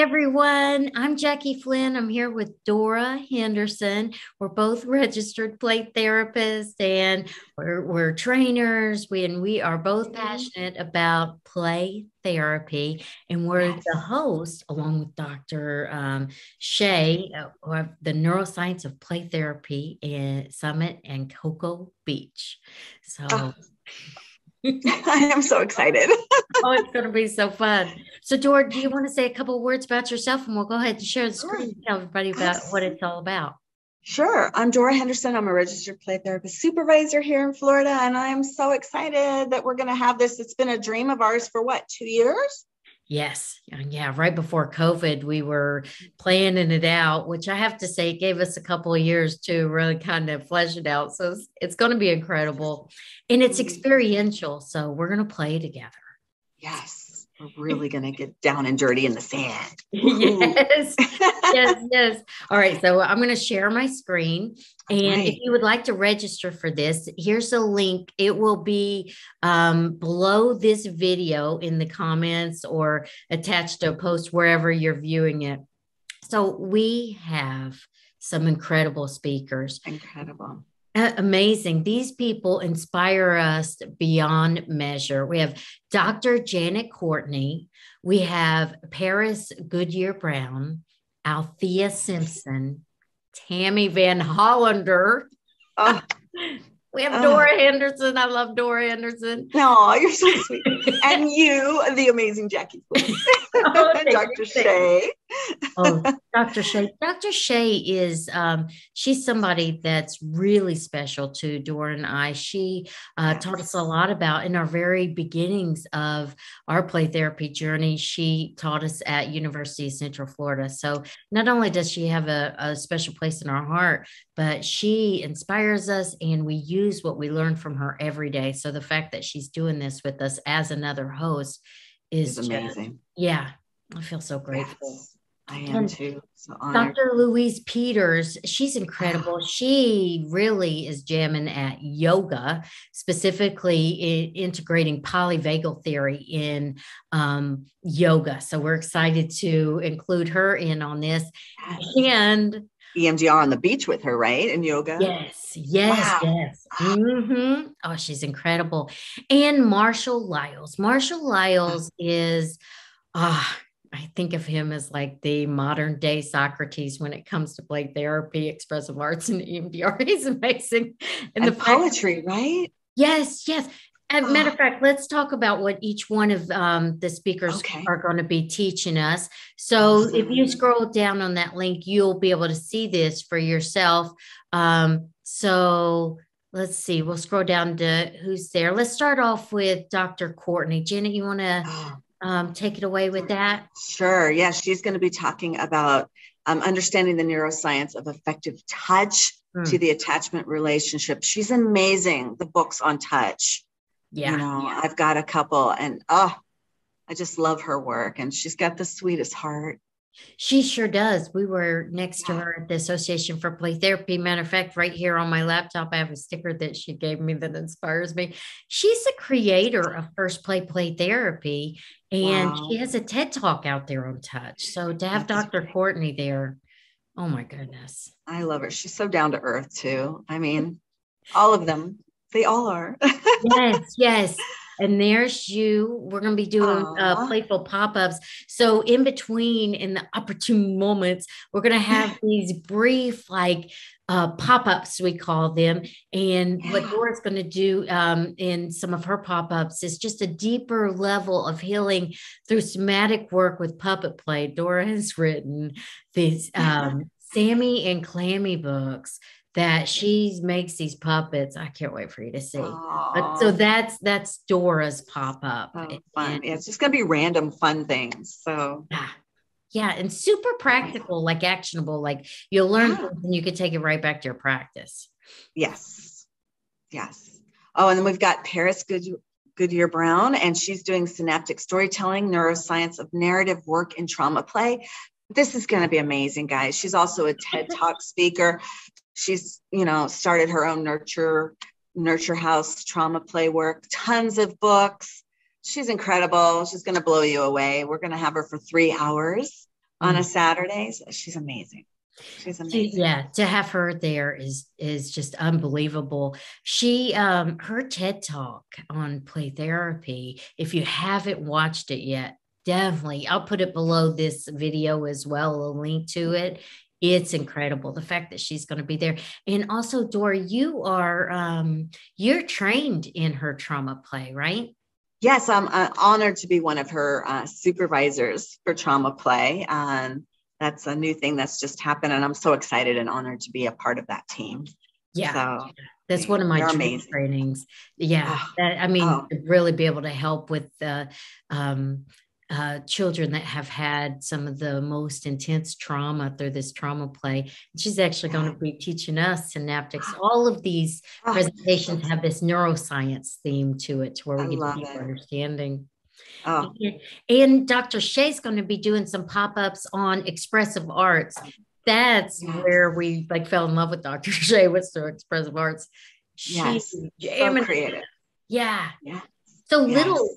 everyone. I'm Jackie Flynn. I'm here with Dora Henderson. We're both registered play therapists and we're trainers. We are both passionate about play therapy. And we're Yes. the host, along with Dr. Shay, of the Neuroscience of Play Therapy in Summit and Cocoa Beach. So. I am so excited. Oh, it's going to be so fun. So, Dora, do you want to say a couple of words about yourself, and we'll go ahead and share the screen and tell everybody about what it's all about. Sure. I'm Dora Henderson. I'm a registered play therapist supervisor here in Florida, and I'm so excited that we're going to have this. It's been a dream of ours for what, 2 years? Yes. Yeah. Right before COVID, we were planning it out, which I have to say it gave us a couple of years to really kind of flesh it out. So it's going to be incredible. And it's experiential. So we're going to play together. Yes. We're really going to get down and dirty in the sand. Yes. Yes. All right. So I'm going to share my screen. And if you would like to register for this, here's a link. It will be below this video in the comments or attached to a post wherever you're viewing it. So we have some incredible speakers. Incredible. Amazing. These people inspire us beyond measure. We have Dr. Janet Courtney. We have Paris Goodyear Brown, Althea Simpson, Tammy Van Hollander. Oh. We have Dora Henderson. I love Dora Henderson. No, you're so sweet. And you, the amazing Jackie. Dr. Shay. Dr. Shay. Dr. Shay is, she's somebody that's really special to Dora and I. She taught us a lot about in our very beginnings of our play therapy journey. She taught us at University of Central Florida. So not only does she have a special place in our heart, but she inspires us and we use what we learn from her every day. So the fact that she's doing this with us as another host is amazing. Yeah, I feel so grateful. Yes, I am too. So honored. Dr. Louise Peters, she's incredible. She really is jamming at yoga, specifically integrating polyvagal theory in yoga. So we're excited to include her in on this. And EMDR on the beach with her, right? In yoga. Yes. Mm-hmm. Oh, she's incredible. And Marshall Lyles. Marshall Lyles is, I think of him as like the modern day Socrates when it comes to play therapy, expressive arts, and EMDR. He's amazing. And the poetry, right? Yes. As a matter of fact, let's talk about what each one of the speakers are going to be teaching us. So if you scroll down on that link, you'll be able to see this for yourself. So let's see, we'll scroll down to who's there. Let's start off with Dr. Courtney. Janet, you want to take it away with that? Sure. Yeah, she's going to be talking about understanding the neuroscience of effective touch to the attachment relationship. She's amazing. The books on touch. Yeah. I've got a couple and I just love her work and she's got the sweetest heart. She sure does. We were next to her at the Association for Play Therapy. Matter of fact, right here on my laptop, I have a sticker that she gave me that inspires me. She's the creator of First Play Therapy, and she has a TED Talk out there on touch. So to have Dr. Courtney there, oh my goodness. I love her. She's so down to earth too. I mean, all of them. They all are. Yes. And there's you. We're going to be doing Playful Pop-ups. So in between, in the opportune moments, we're going to have these brief, like pop-ups, we call them. And what Dora's going to do in some of her pop-ups is just a deeper level of healing through somatic work with puppet play. Dora has written these Sammy and Clammy books that she makes these puppets. I can't wait for you to see. But, so that's Dora's pop-up. Oh, fun. Yeah, it's just going to be random fun things. So yeah, and super practical, like actionable, like you'll learn things and you can take it right back to your practice. Yes. Oh, and then we've got Paris Goodyear Brown, and she's doing synaptic storytelling, neuroscience of narrative work in trauma play. This is going to be amazing, guys. She's also a TED Talk speaker. She's, started her own nurture house trauma play work, tons of books. She's incredible. She's going to blow you away. We're going to have her for 3 hours on a Saturday. She's amazing. She's amazing. Yeah, to have her there is just unbelievable. She her TED Talk on play therapy, if you haven't watched it yet, definitely. I'll put it below this video as well, a link to it. It's incredible, the fact that she's going to be there. And also, Dora, you are you're trained in her trauma play, right? Yes, I'm honored to be one of her supervisors for trauma play. That's a new thing that's just happened, and I'm so excited and honored to be a part of that team. Yeah, so, that's one of my trainings. Yeah, to really be able to help with the children that have had some of the most intense trauma through this trauma play. She's actually going to be teaching us synaptics. All of these presentations have this neuroscience theme to it, to where we get a deeper understanding. Oh. And Dr. Shea's going to be doing some pop-ups on expressive arts. That's where we fell in love with Dr. Shea, with her expressive arts. She's so creative. Yeah. So little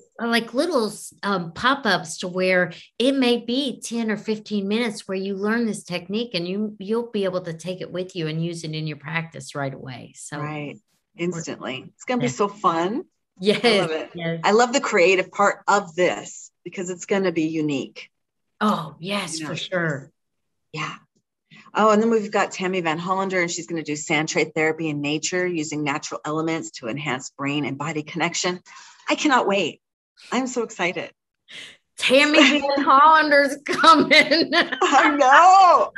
pop-ups to where it may be 10 or 15 minutes where you learn this technique, and you'll be able to take it with you and use it in your practice right away. So instantly. It's going to be so fun. Yes. I love it. Yes. I love the creative part of this because it's going to be unique. Oh, yes, for sure. Yeah. Oh, and then we've got Tammy Hollander, and she's going to do sand tray therapy in nature using natural elements to enhance brain and body connection. I cannot wait. I'm so excited. Tammy Hollander's coming. I know.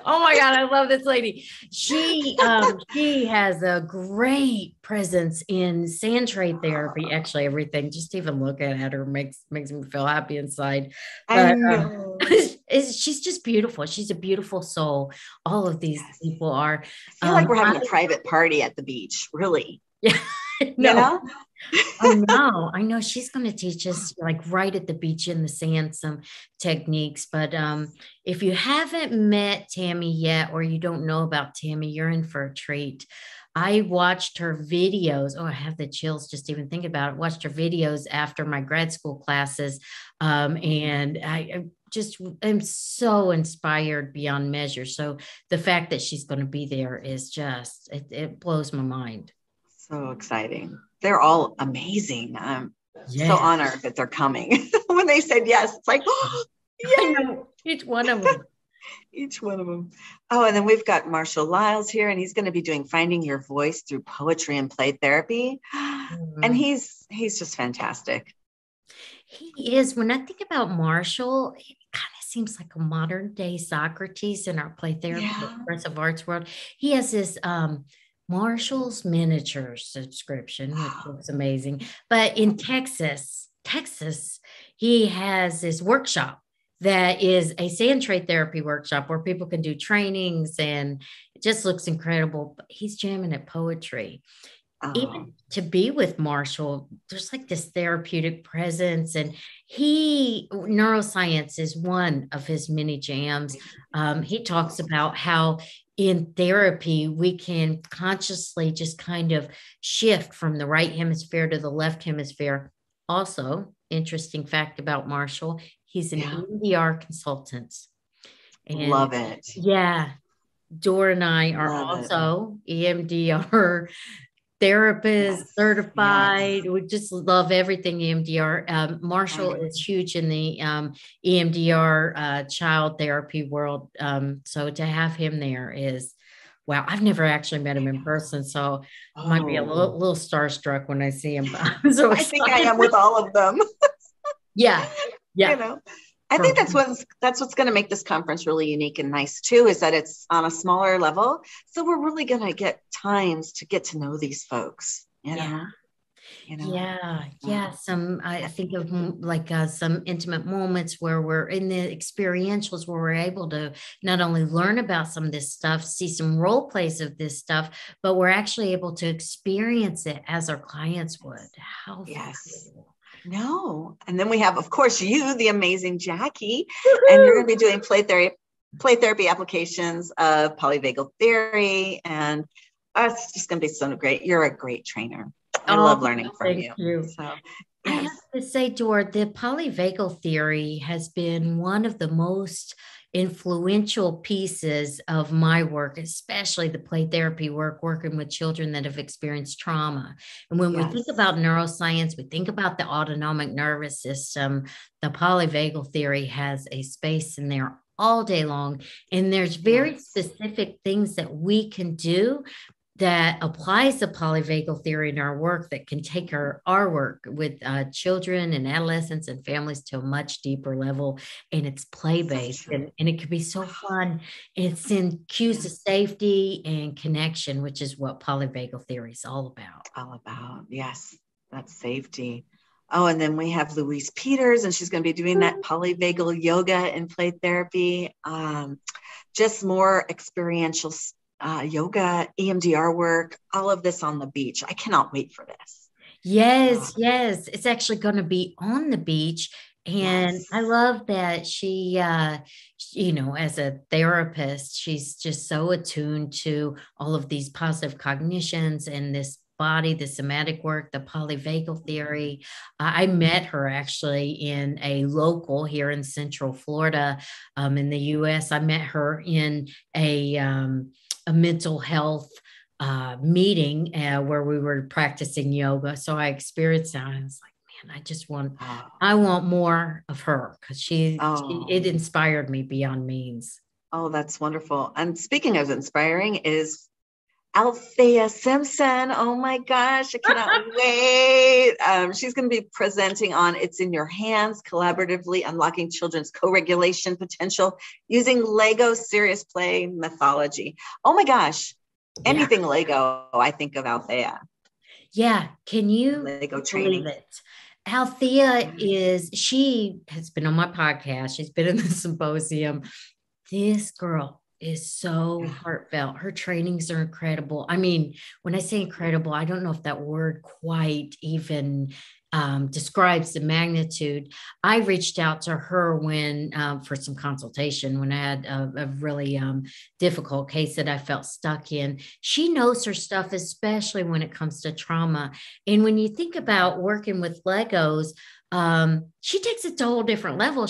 Oh my God, I love this lady. She has a great presence in sand tray therapy. Actually, everything, just even looking at her makes me feel happy inside. But, I know. She's just beautiful. She's a beautiful soul. All of these people are. I feel like we're having a private party at the beach, really. Yeah. No. I know she's going to teach us right at the beach in the sand some techniques. But if you haven't met Tammy yet, or you don't know about Tammy, you're in for a treat. I watched her videos. Oh, I have the chills just even thinking about it. Watched her videos after my grad school classes. And I just am so inspired beyond measure. So the fact that she's going to be there is just, it blows my mind. So exciting. They're all amazing. I'm so honored that they're coming. When they said yes, it's like, oh, I know. Each one of them. Each one of them. Oh, and then we've got Marshall Lyles here, and he's going to be doing Finding Your Voice through Poetry and Play Therapy. And he's just fantastic. He is. When I think about Marshall, it kind of seems like a modern day Socrates in our play therapy, expressive arts world. He has this Marshall's Miniature subscription, which looks amazing. But in Texas, he has this workshop that is a sand tray therapy workshop where people can do trainings, and it just looks incredible. But he's jamming at poetry. Even to be with Marshall, there's this therapeutic presence, and neuroscience is one of his many jams. He talks about how in therapy, we can consciously just kind of shift from the right hemisphere to the left hemisphere. Also, interesting fact about Marshall, he's an EMDR consultant. And love it. Yeah. Dora and I are also EMDR therapists, certified. We just love everything EMDR. Marshall is huge in the EMDR child therapy world. So to have him there is, wow. I've never actually met him in person, so I might be a little starstruck when I see him. So I think I am with all of them. Yeah. I think that's what's going to make this conference really unique and nice too, is that it's on a smaller level. So we're really going to get times to get to know these folks, you know? I think of some intimate moments where we're in the experientials, where we're able to not only learn about some of this stuff, see some role plays of this stuff, but we're actually able to experience it as our clients would. How valuable. No. And then we have, of course, you, the amazing Jackie, and you're going to be doing play therapy applications of polyvagal theory. And it's just going to be so great. You're a great trainer. I love learning from you. So I have to say, Dora, the polyvagal theory has been one of the most influential pieces of my work, especially the play therapy work, working with children that have experienced trauma. And when we think about neuroscience, we think about the autonomic nervous system, the polyvagal theory has a space in there all day long. And there's very specific things that we can do that applies the polyvagal theory in our work that can take our work with children and adolescents and families to a much deeper level. And it's play-based and it can be so fun. It's in cues of safety and connection, which is what polyvagal theory is all about. All about, yes, that's safety. Oh, and then we have Louise Peters, and she's going to be doing that polyvagal yoga and play therapy. Just more experiential yoga, EMDR work, all of this on the beach. I cannot wait for this. Yes. It's actually going to be on the beach. And I love that she, as a therapist, she's just so attuned to all of these positive cognitions and this body, the somatic work, the polyvagal theory. I met her actually in a local here in Central Florida, in the U.S. I met her in a mental health meeting where we were practicing yoga. So I experienced that. I was like, man, I want more of her because it inspired me beyond means. Oh, that's wonderful. And speaking of inspiring is Althea Simpson. Oh my gosh, I cannot wait. She's going to be presenting on It's in Your Hands, Collaboratively Unlocking Children's Co-Regulation Potential Using Lego Serious Play Methodology. Oh my gosh, anything Lego, I think of Althea. Yeah, can you Lego training it? Althea she has been on my podcast. She's been in the symposium. This girl is so heartfelt. Her trainings are incredible. I mean, when I say incredible, I don't know if that word quite even describes the magnitude. I reached out to her for some consultation when I had a really difficult case that I felt stuck in. She knows her stuff, especially when it comes to trauma. And when you think about working with Legos, she takes it to a whole different level.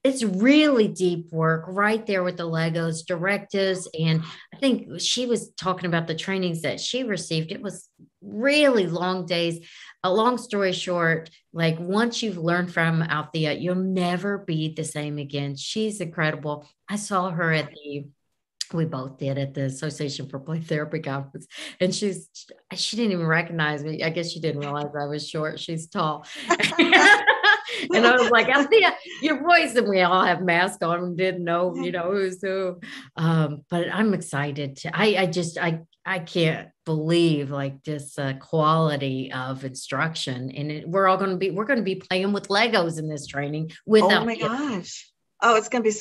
It's really deep work right there with the Legos, directives. And I think she was talking about the trainings that she received. It was really long days. A long story short, like once you've learned from Althea, you'll never be the same again. She's incredible. I saw her we both did at the Association for Play Therapy conference. And she didn't even recognize me. I guess she didn't realize I was short. She's tall. And I was like, Althea, your voice, and we all have masks on and didn't know, who's who. But I'm excited I can't believe like this quality of instruction. And we're going to be playing with Legos in this training with Althea. My gosh. Oh, it's going to be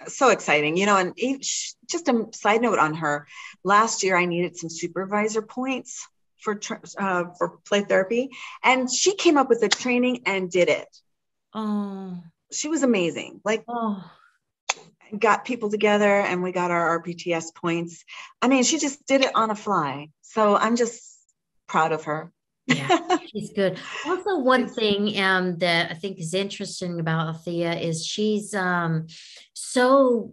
so exciting, and just a side note on her. Last year, I needed some supervisor points for play therapy, and she came up with a training and did it. Oh, she was amazing. Got people together and we got our RPTS points. I mean, she just did it on a fly. So I'm just proud of her. Yeah, she's good. Also, one thing that I think is interesting about Althea is she's so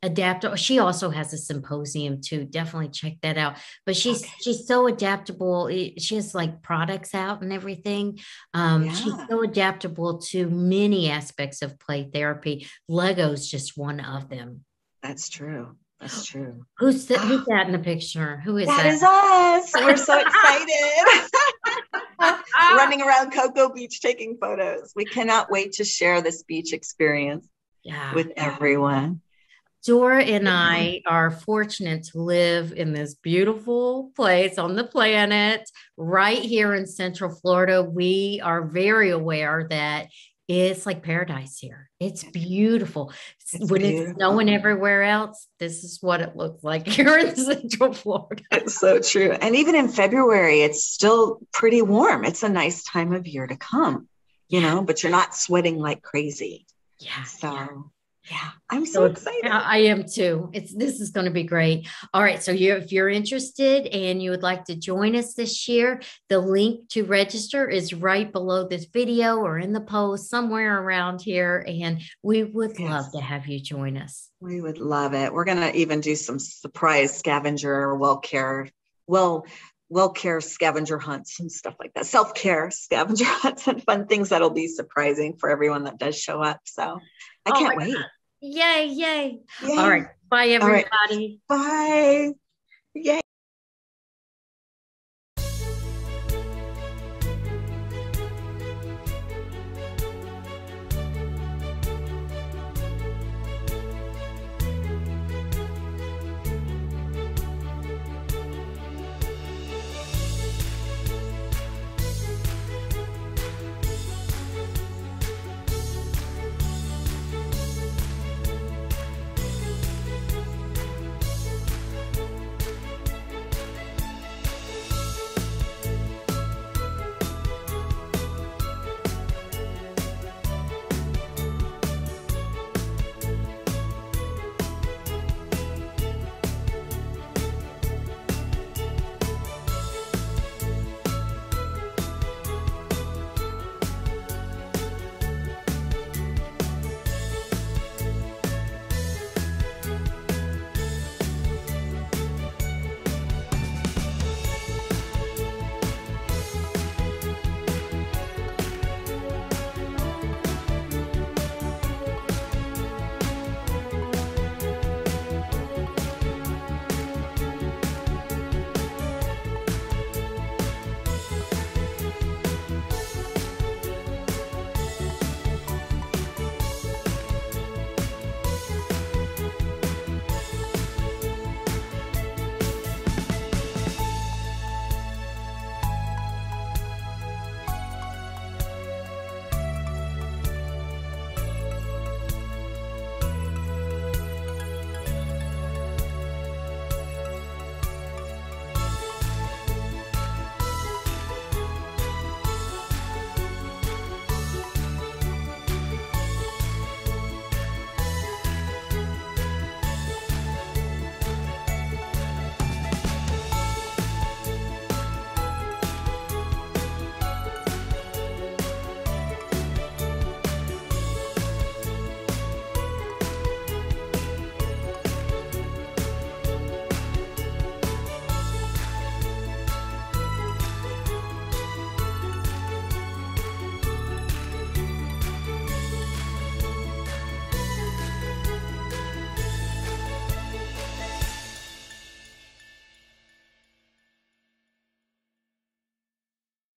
adaptable. She also has a symposium too. Definitely check that out. But she's so adaptable. She has like products out and everything. She's so adaptable to many aspects of play therapy. Lego's just one of them. That's true. That's true. Who's that in the picture? Who is that? That is us. We're so excited. Running around Cocoa Beach taking photos. We cannot wait to share this beach experience with everyone. Dora and I are fortunate to live in this beautiful place on the planet right here in Central Florida. We are very aware that it's like paradise here. It's beautiful. It's snowing everywhere else, this is what it looks like here in Central Florida. It's so true. And even in February, it's still pretty warm. It's a nice time of year to come, but you're not sweating like crazy. Yeah. So Yeah, I'm so excited. I am too. This is going to be great. All right. So if you're interested and you would like to join us this year, the link to register is right below this video or in the post somewhere around here. And we would love to have you join us. We would love it. We're going to even do some surprise scavenger, well-care scavenger hunts and stuff like that. Self-care scavenger hunts and fun things that'll be surprising for everyone that does show up. So I can't wait. God. Yay. All right. Bye, everybody. Bye. Yay.